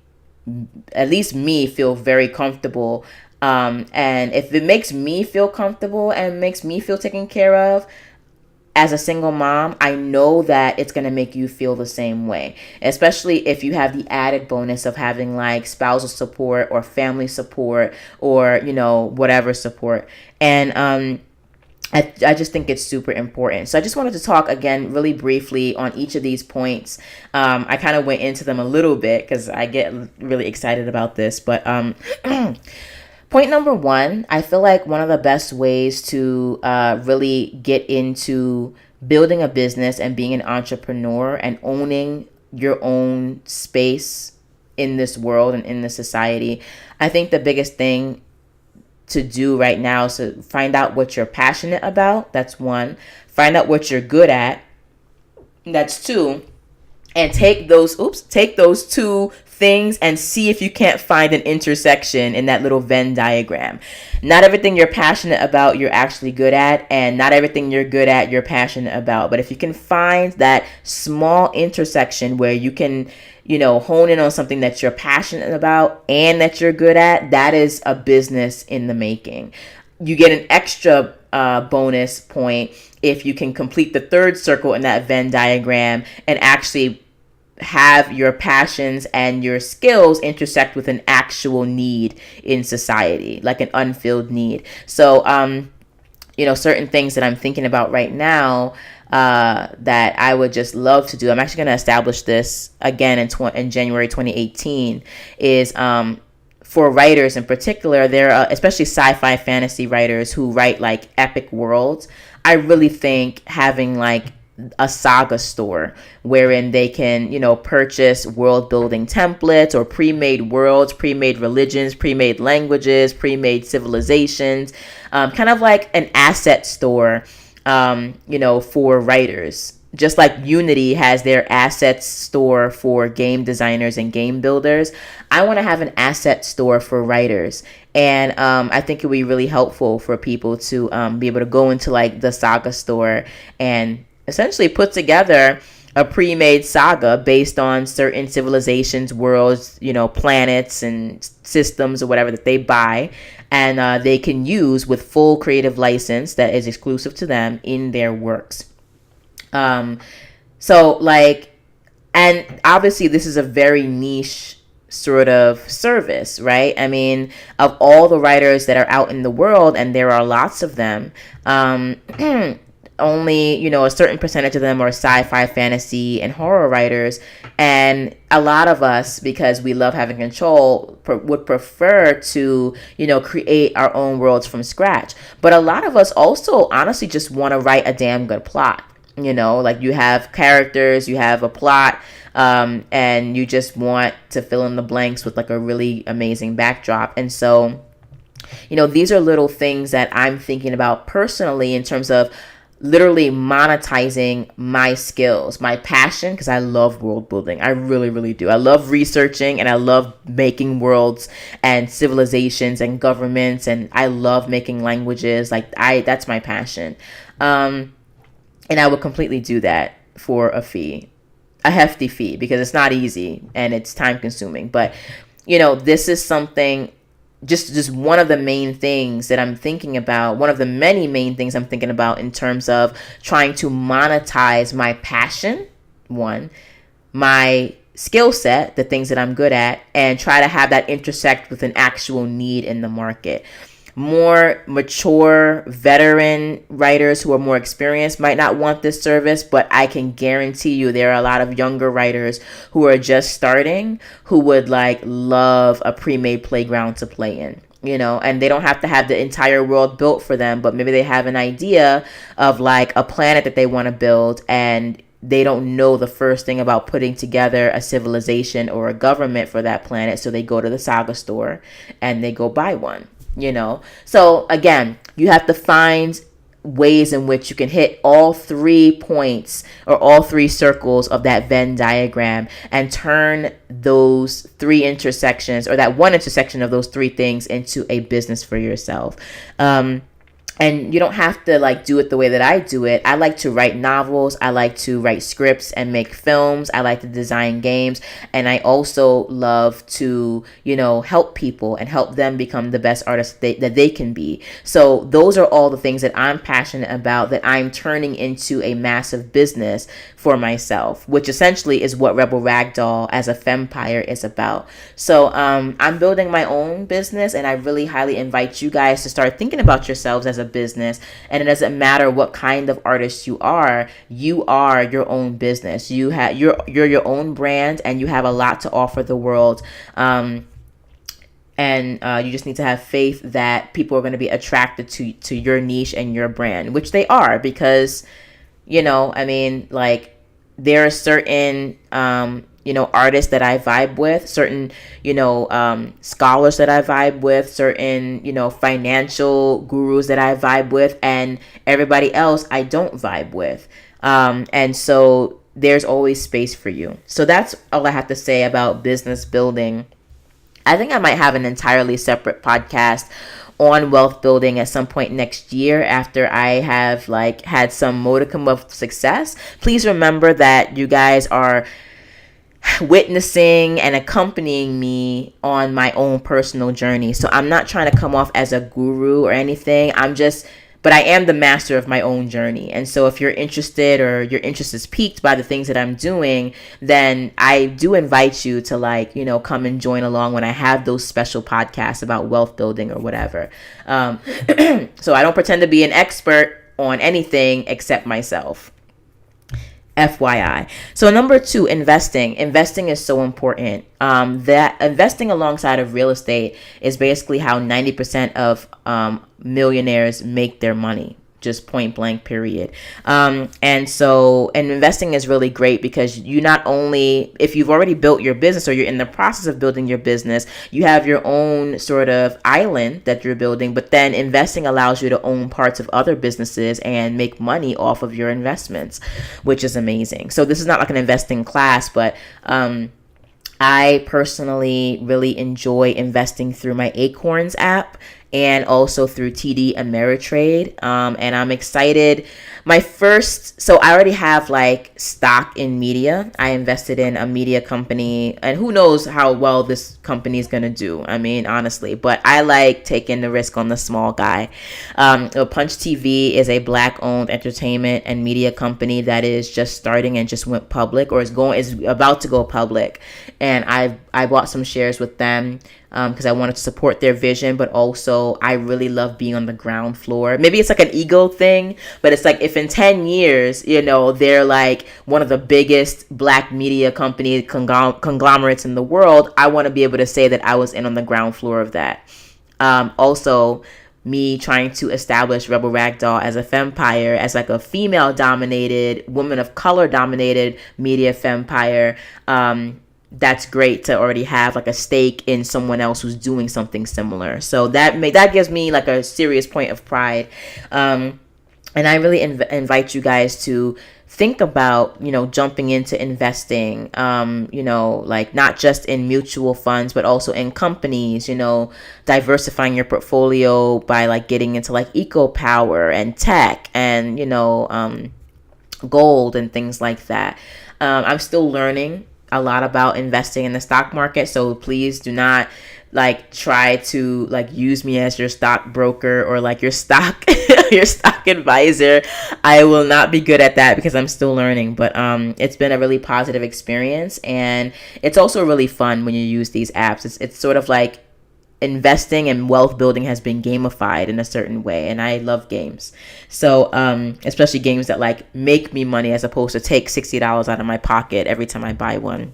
at least me feel very comfortable. And if it makes me feel comfortable and makes me feel taken care of as a single mom, I know that it's going to make you feel the same way, especially if you have the added bonus of having like spousal support or family support or, whatever support. And I just think it's super important. So I just wanted to talk again really briefly on each of these points. I kind of went into them a little bit because I get really excited about this. But point number 1, I feel like one of the best ways to really get into building a business and being an entrepreneur and owning your own space in this world and in this society, I think the biggest thing to do right now is to find out what you're passionate about. That's 1. Find out what you're good at. That's 2. And take those 2 things and see if you can't find an intersection in that little Venn diagram. Not everything you're passionate about you're actually good at, and not everything you're good at you're passionate about. But if you can find that small intersection where you can hone in on something that you're passionate about and that you're good at, that is a business in the making. You get an extra bonus point if you can complete the 3rd circle in that Venn diagram and actually have your passions and your skills intersect with an actual need in society, like an unfilled need. So, certain things that I'm thinking about right now that I would just love to do. I'm actually going to establish this again in January 2018 is for writers in particular, there are especially sci-fi fantasy writers who write like epic worlds. I really think having like a saga store wherein they can, purchase world building templates or pre-made worlds, pre-made religions, pre-made languages, pre-made civilizations, kind of like an asset store, for writers. Just like Unity has their assets store for game designers and game builders, I want to have an asset store for writers. And I think it would be really helpful for people to be able to go into like the saga store and essentially put together a pre-made saga based on certain civilizations, worlds, planets and systems or whatever that they buy. And they can use with full creative license that is exclusive to them in their works. So like, and obviously this is a very niche sort of service, right? I mean, of all the writers that are out in the world, and there are lots of them, only, a certain percentage of them are sci-fi, fantasy, and horror writers. And a lot of us, because we love having control, would prefer to, create our own worlds from scratch. But a lot of us also honestly just want to write a damn good plot. Like you have characters, you have a plot, and you just want to fill in the blanks with like a really amazing backdrop. And so, these are little things that I'm thinking about personally in terms of literally monetizing my skills, my passion, because I love world building. I really, really do. I love researching and I love making worlds and civilizations and governments, and I love making languages. That's my passion. And I would completely do that for a fee, a hefty fee, because it's not easy and it's time consuming. But, this is something, just one of the main things that I'm thinking about, one of the many main things I'm thinking about in terms of trying to monetize my passion, one, my skill set, the things that I'm good at, and try to have that intersect with an actual need in the market. More mature veteran writers who are more experienced might not want this service, but I can guarantee you there are a lot of younger writers who are just starting who would love a pre-made playground to play in. And they don't have to have the entire world built for them, but maybe they have an idea of a planet that they want to build, and they don't know the first thing about putting together a civilization or a government for that planet. So they go to the saga store and they go buy one. So again, you have to find ways in which you can hit all 3 points or all 3 circles of that Venn diagram and turn those 3 intersections, or that one intersection of those 3 things, into a business for yourself. And you don't have to do it the way that I do it. I like to write novels. I like to write scripts and make films. I like to design games. And I also love to, help people and help them become the best artists that they can be. So those are all the things that I'm passionate about, that I'm turning into a massive business for myself, which essentially is what Rebel Ragdoll as a fempire is about. So I'm building my own business, and I really highly invite you guys to start thinking about yourselves as a business. And it doesn't matter what kind of artist you are your own business. You're your own brand, and you have a lot to offer the world. And you just need to have faith that people are going to be attracted to your niche and your brand, which they are, because there are certain artists that I vibe with, certain, scholars that I vibe with, certain, financial gurus that I vibe with, and everybody else I don't vibe with. And so there's always space for you. So that's all I have to say about business building. I think I might have an entirely separate podcast on wealth building at some point next year after I have had some modicum of success. Please remember that you guys are witnessing and accompanying me on my own personal journey. So I'm not trying to come off as a guru or anything. But I am the master of my own journey. And so if you're interested, or your interest is piqued by the things that I'm doing, then I do invite you to come and join along when I have those special podcasts about wealth building or whatever. So I don't pretend to be an expert on anything except myself. FYI. So number 2, investing. Investing is so important. That investing alongside of real estate is basically how 90% of millionaires make their money. Just point blank, period. And investing is really great because you not only, if you've already built your business or you're in the process of building your business, you have your own sort of island that you're building, but then investing allows you to own parts of other businesses and make money off of your investments, which is amazing. So this is not like an investing class, but I personally really enjoy investing through my Acorns app and also through TD Ameritrade. And I'm excited. So I already have like stock in media. I invested in a media company, and who knows how well this company is going to do. I mean, honestly, but I like taking the risk on the small guy. Punch TV is a Black owned entertainment and media company that is just starting and just went public, or is about to go public. And I bought some shares with them because I wanted to support their vision, but also I really love being on the ground floor. Maybe it's like an ego thing, but it's like if in 10 years, they're like one of the biggest Black media company conglomerates in the world, I want to be able to say that I was in on the ground floor of that. Also, me trying to establish Rebel Ragdoll as a fempire, as like a female-dominated, woman of color-dominated media fempire. That's great to already have like a stake in someone else who's doing something similar. So that gives me like a serious point of pride. And I really invite you guys to think about, jumping into investing, like not just in mutual funds, but also in companies, diversifying your portfolio by like getting into like eco power and tech and, gold and things like that. I'm still learning a lot about investing in the stock market, so please do not like try to like use me as your stock broker or like your stock your stock advisor. I will not be good at that because I'm still learning, but it's been a really positive experience, and it's also really fun when you use these apps. It's sort of like investing and wealth building has been gamified in a certain way, and I love games. So especially games that like make me money as opposed to take $60 out of my pocket every time I buy one.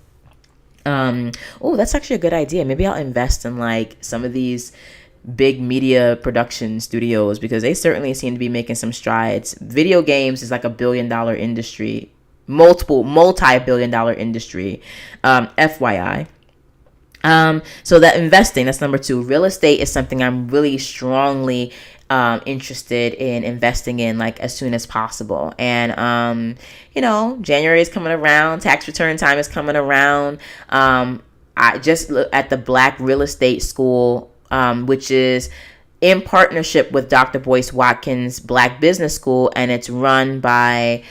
That's actually a good idea. Maybe I'll invest in like some of these big media production studios because they certainly seem to be making some strides. Video games is like $1 billion industry, multi-billion dollar industry, FYI. So that investing, that's number 2. Real estate is something I'm really strongly interested in investing in like as soon as possible. And January is coming around, tax return time is coming around. I just looked at the Black Real Estate School, which is in partnership with Dr. Boyce Watkins Black Business School, and it's run by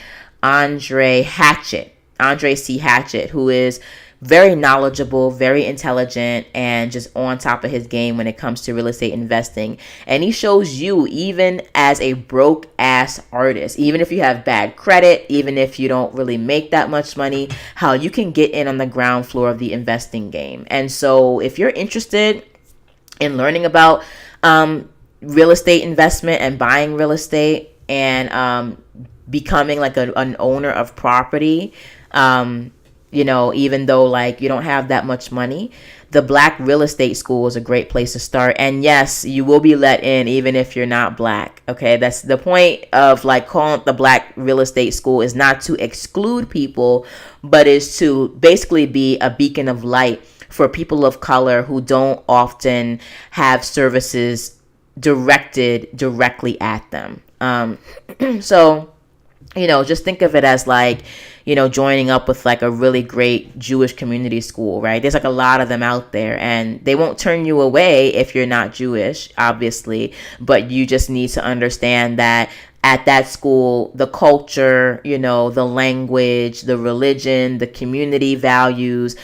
Andre C. Hatchett, who is very knowledgeable, very intelligent, and just on top of his game when it comes to real estate investing. And he shows you, even as a broke ass artist, even if you have bad credit, even if you don't really make that much money, how you can get in on the ground floor of the investing game. And so if you're interested in learning about real estate investment and buying real estate and becoming like an owner of property, even though like you don't have that much money, the Black Real Estate School is a great place to start. And yes, you will be let in even if you're not Black. Okay, that's the point of like calling it the Black Real Estate School, is not to exclude people, but is to basically be a beacon of light for people of color who don't often have services directed directly at them. So just think of it as like, joining up with like a really great Jewish community school, right? There's like a lot of them out there, and they won't turn you away if you're not Jewish, obviously, but you just need to understand that at that school, the culture, the language, the religion, the community values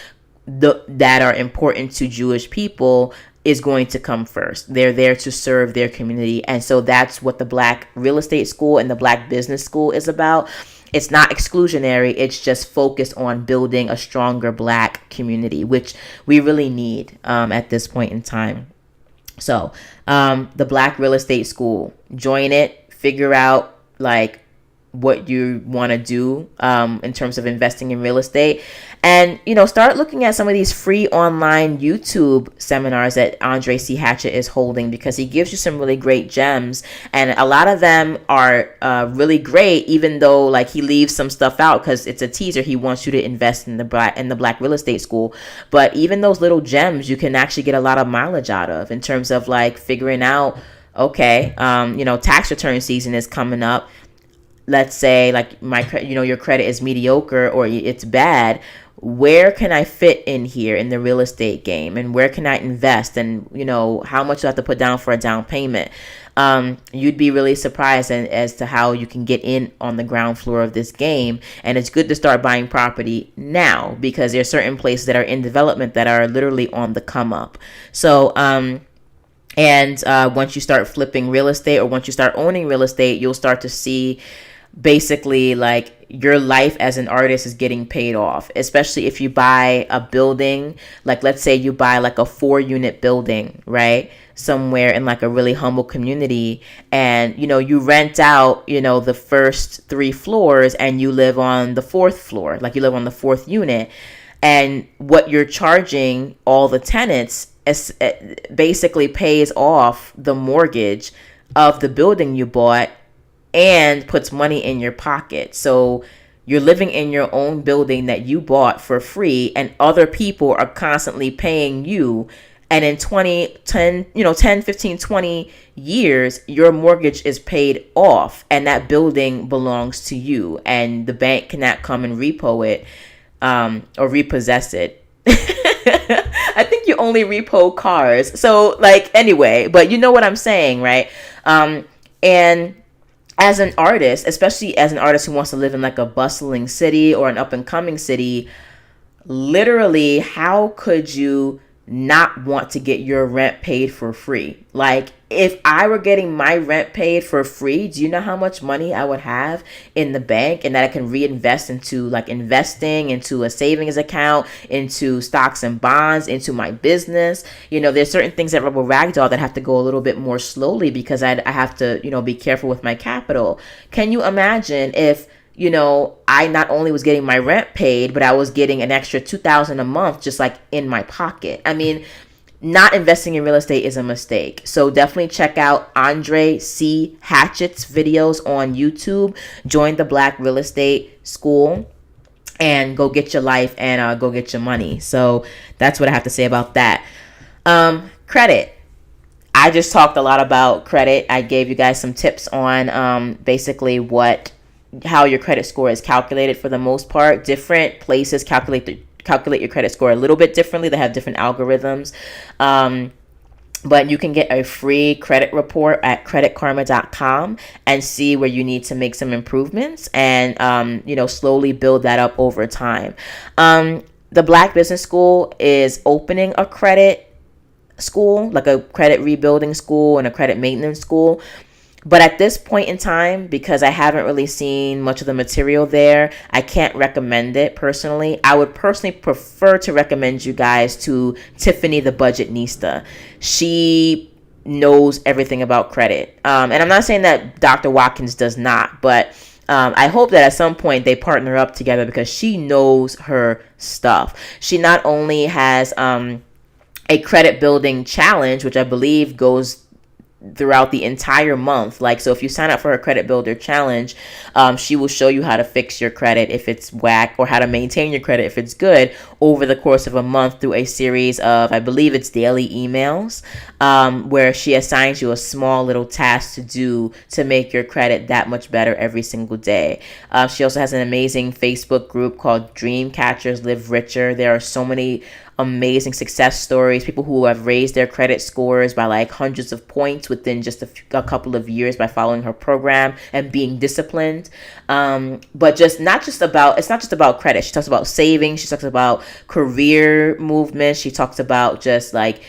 that are important to Jewish people is going to come first. They're there to serve their community. And so that's what the Black Real Estate School and the Black Business School is about. It's not exclusionary. It's just focused on building a stronger Black community, which we really need at this point in time. So the Black Real Estate School, join it, figure out like what you want to do in terms of investing in real estate. And, start looking at some of these free online YouTube seminars that Andre C. Hatchett is holding, because he gives you some really great gems. And a lot of them are really great, even though like he leaves some stuff out because it's a teaser. He wants you to invest in the Black real estate school. But even those little gems, you can actually get a lot of mileage out of in terms of like figuring out, okay, tax return season is coming up. Let's say like your credit is mediocre or it's bad. Where can I fit in here in the real estate game, and where can I invest, and how much do I have to put down for a down payment? You'd be really surprised as to how you can get in on the ground floor of this game. And it's good to start buying property now, because there are certain places that are in development that are literally on the come up. So once you start flipping real estate, or once you start owning real estate, you'll start to see basically like your life as an artist is getting paid off, especially if you buy a building. Like, let's say you buy like a 4-unit building, right? Somewhere in like a really humble community, and you rent out the first 3 floors, and you live on the 4th floor, like you live on the 4th unit, and what you're charging all the tenants basically pays off the mortgage of the building you bought and puts money in your pocket. So you're living in your own building that you bought for free, and other people are constantly paying you. And in 10, 15, 20 years, your mortgage is paid off, and that building belongs to you, and the bank cannot come and repo it or repossess it. I think you only repo cars. So like, anyway, but you know what I'm saying, right? And as an artist, especially as an artist who wants to live in like a bustling city or an up and coming city, literally, how could you not want to get your rent paid for free? Like, if I were getting my rent paid for free, do you know how much money I would have in the bank, and that I can reinvest into like investing, into a savings account, into stocks and bonds, into my business? There's certain things that Rebel Ragdoll that have to go a little bit more slowly, because I have to, be careful with my capital. Can you imagine if I not only was getting my rent paid, but I was getting an extra $2,000 a month just like in my pocket? I mean, not investing in real estate is a mistake. So definitely check out Andre C. Hatchett's videos on YouTube. Join the Black Real Estate School and go get your life and go get your money. So that's what I have to say about that. Credit. I just talked a lot about credit. I gave you guys some tips on basically how your credit score is calculated. For the most part, different places calculate your credit score a little bit differently. They have different algorithms. But you can get a free credit report at creditkarma.com and see where you need to make some improvements, and slowly build that up over time. The Black Business School is opening a credit school, like a credit rebuilding school and a credit maintenance school. But at this point in time, because I haven't really seen much of the material there, I can't recommend it personally. I would personally prefer to recommend you guys to Tiffany the Budgetnista. She knows everything about credit. And I'm not saying that Dr. Watkins does not, but I hope that at some point they partner up together, because she knows her stuff. She not only has a credit building challenge, which I believe goes throughout the entire month. Like, so if you sign up for her credit builder challenge, she will show you how to fix your credit if it's whack, or how to maintain your credit if it's good, over the course of a month through a series of, I believe it's daily emails, where she assigns you a small little task to do to make your credit that much better every single day. She also has an amazing Facebook group called Dream Catchers Live Richer. There are so many amazing success stories, people who have raised their credit scores by like hundreds of points within just a couple of years by following her program and being disciplined. But it's not just about credit. She talks about saving. She talks about career movement. She talks about just like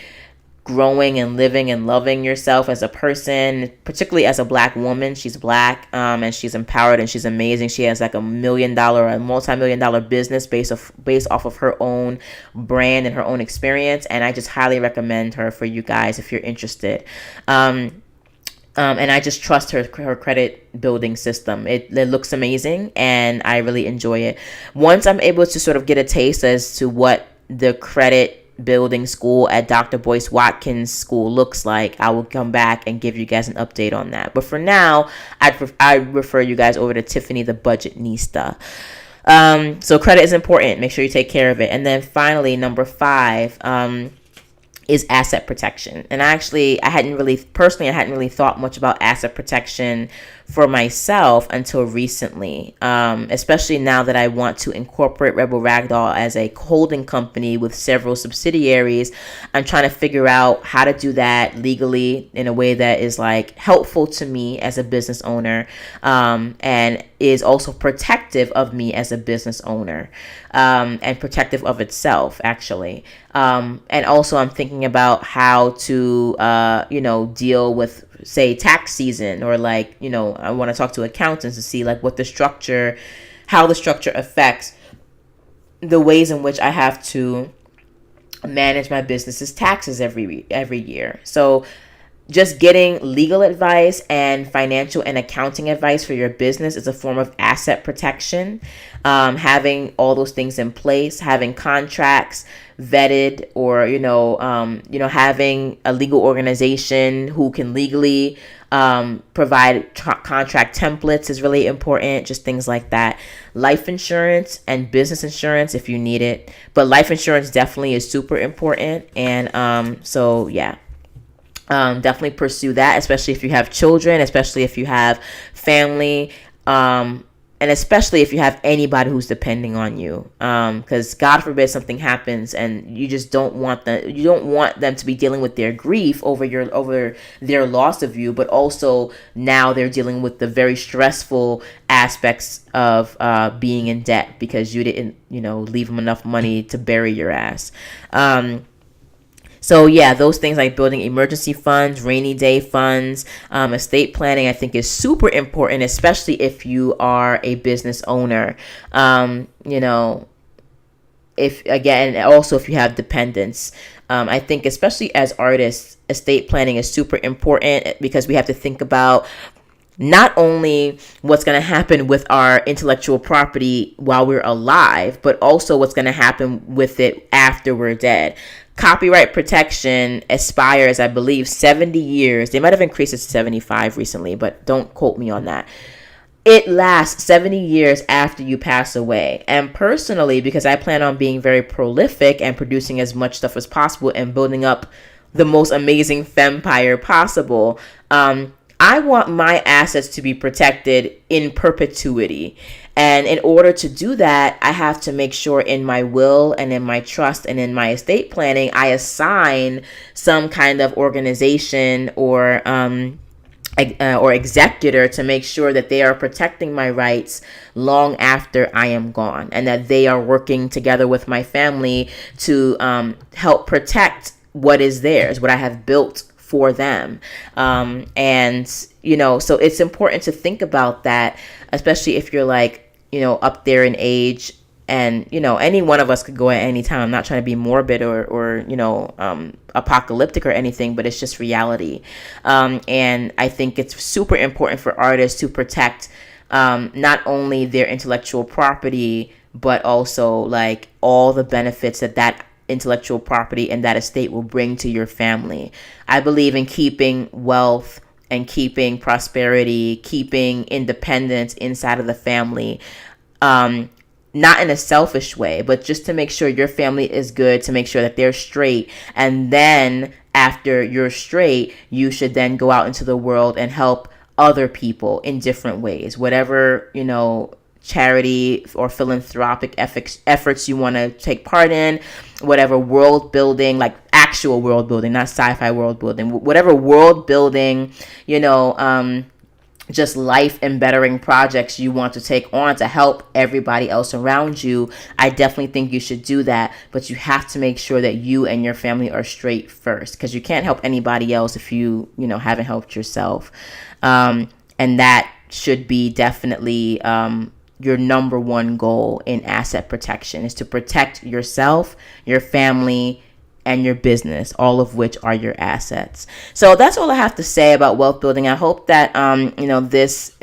growing and living and loving yourself as a person, particularly as a Black woman. She's Black, and she's empowered, and she's amazing. She has like a multi-million-dollar business based off of her own brand and her own experience. And I just highly recommend her for you guys if you're interested. And I just trust her credit building system. It looks amazing, and I really enjoy it. Once I'm able to sort of get a taste as to what the credit building school at Dr. Boyce Watkins school looks like, I will come back and give you guys an update on that. But for now, I refer you guys over to Tiffany the Budgetnista. So credit is important. Make sure you take care of it. And then finally, number 5, is asset protection. And I hadn't really thought much about asset protection for myself until recently, especially now that I want to incorporate Rebel Ragdoll as a holding company with several subsidiaries. I'm trying to figure out how to do that legally in a way that is like helpful to me as a business owner, and is also protective of me as a business owner, and protective of itself, actually. And also I'm thinking about how to, deal with, say, tax season, or like, I want to talk to accountants to see like how the structure affects the ways in which I have to manage my business's taxes every year. So just getting legal advice and financial and accounting advice for your business is a form of asset protection. Having all those things in place, having contracts vetted, or having a legal organization who can legally provide contract templates is really important. Just things like that. Life insurance and business insurance if you need it, but life insurance definitely is super important. And so yeah. Definitely pursue that, especially if you have children, especially if you have family, and especially if you have anybody who's depending on you. Because God forbid something happens, and you just don't want them to be dealing with their grief over their loss of you, but also now they're dealing with the very stressful aspects of being in debt because you didn't, leave them enough money to bury your ass. So yeah, those things like building emergency funds, rainy day funds, estate planning, I think is super important, especially if you are a business owner. If you have dependents, I think especially as artists, estate planning is super important because we have to think about not only what's going to happen with our intellectual property while we're alive, but also what's going to happen with it after we're dead. Copyright protection expires, I believe, 70 years. They might have increased it to 75 recently, but don't quote me on that. It lasts 70 years after you pass away. And personally, because I plan on being very prolific and producing as much stuff as possible and building up the most amazing fempire possible, I want my assets to be protected in perpetuity. And in order to do that, I have to make sure in my will and in my trust and in my estate planning, I assign some kind of organization or executor to make sure that they are protecting my rights long after I am gone, and that they are working together with my family to help protect what is theirs, what I have built for them. So it's important to think about that, especially if you're like, up there in age, and, any one of us could go at any time. I'm not trying to be morbid or apocalyptic or anything, but it's just reality. And I think it's super important for artists to protect not only their intellectual property, but also like all the benefits that intellectual property and that estate will bring to your family. I believe in keeping wealth and keeping prosperity, keeping independence inside of the family, not in a selfish way, but just to make sure your family is good, to make sure that they're straight. And then after you're straight, you should then go out into the world and help other people in different ways, whatever, charity or philanthropic efforts you want to take part in, whatever world building, like actual world building, not sci-fi world building, whatever world building, just life and bettering projects you want to take on to help everybody else around you. I definitely think you should do that, but you have to make sure that you and your family are straight first, because you can't help anybody else if you haven't helped yourself. And that should be definitely your number one goal in asset protection, is to protect yourself, your family, and your business, all of which are your assets. So that's all I have to say about wealth building. I hope that this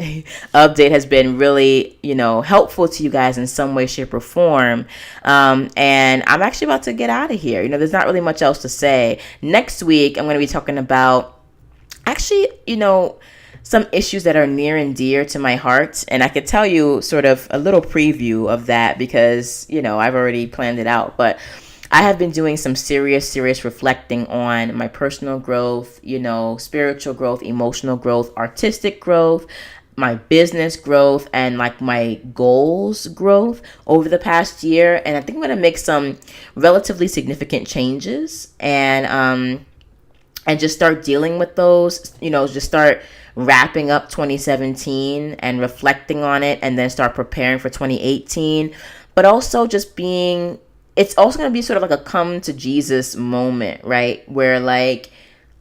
update has been really helpful to you guys in some way, shape, or form. And I'm actually about to get out of here. There's not really much else to say. Next week, I'm going to be talking about actually, some issues that are near and dear to my heart. And I could tell you sort of a little preview of that because, I've already planned it out. But I have been doing some serious reflecting on my personal growth, spiritual growth, emotional growth, artistic growth, my business growth, and like my goals growth over the past year. And I think I'm going to make some relatively significant changes and just start dealing with those, just start wrapping up 2017 and reflecting on it, and then start preparing for 2018. But also it's also going to be sort of like a come to Jesus moment, right? Where like,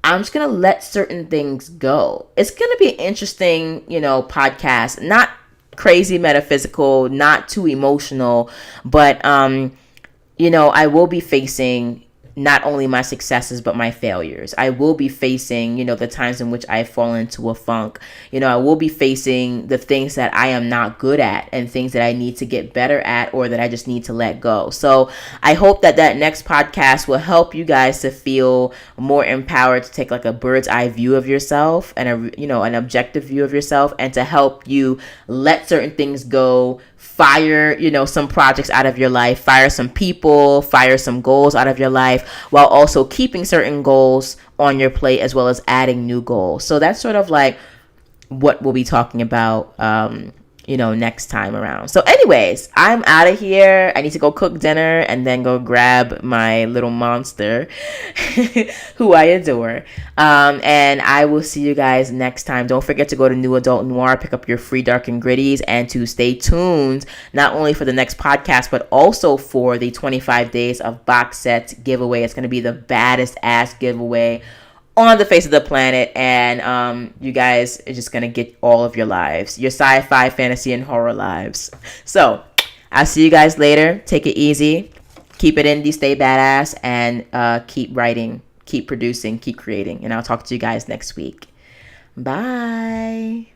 I'm just going to let certain things go. It's going to be an interesting, podcast, not crazy metaphysical, not too emotional, but, I will be facing not only my successes, but my failures. I will be facing, the times in which I fall into a funk. I will be facing the things that I am not good at and things that I need to get better at or that I just need to let go. So I hope that next podcast will help you guys to feel more empowered to take like a bird's eye view of yourself and an objective view of yourself, and to help you let certain things go, fire, some projects out of your life, fire some people, fire some goals out of your life, while also keeping certain goals on your plate as well as adding new goals. So that's sort of like what we'll be talking about, next time around. So anyways, I'm out of here. I need to go cook dinner and then go grab my little monster who I adore. And I will see you guys next time. Don't forget to go to New Adult Noir, pick up your free Dark and Gritties, and to stay tuned not only for the next podcast, but also for the 25 days of box sets giveaway. It's going to be the baddest ass giveaway on the face of the planet, and you guys are just gonna get all of your lives, your sci-fi, fantasy, and horror lives. So I'll see you guys later. Take it easy, keep it indie, stay badass, and keep writing, keep producing, keep creating. And I'll talk to you guys next week. Bye.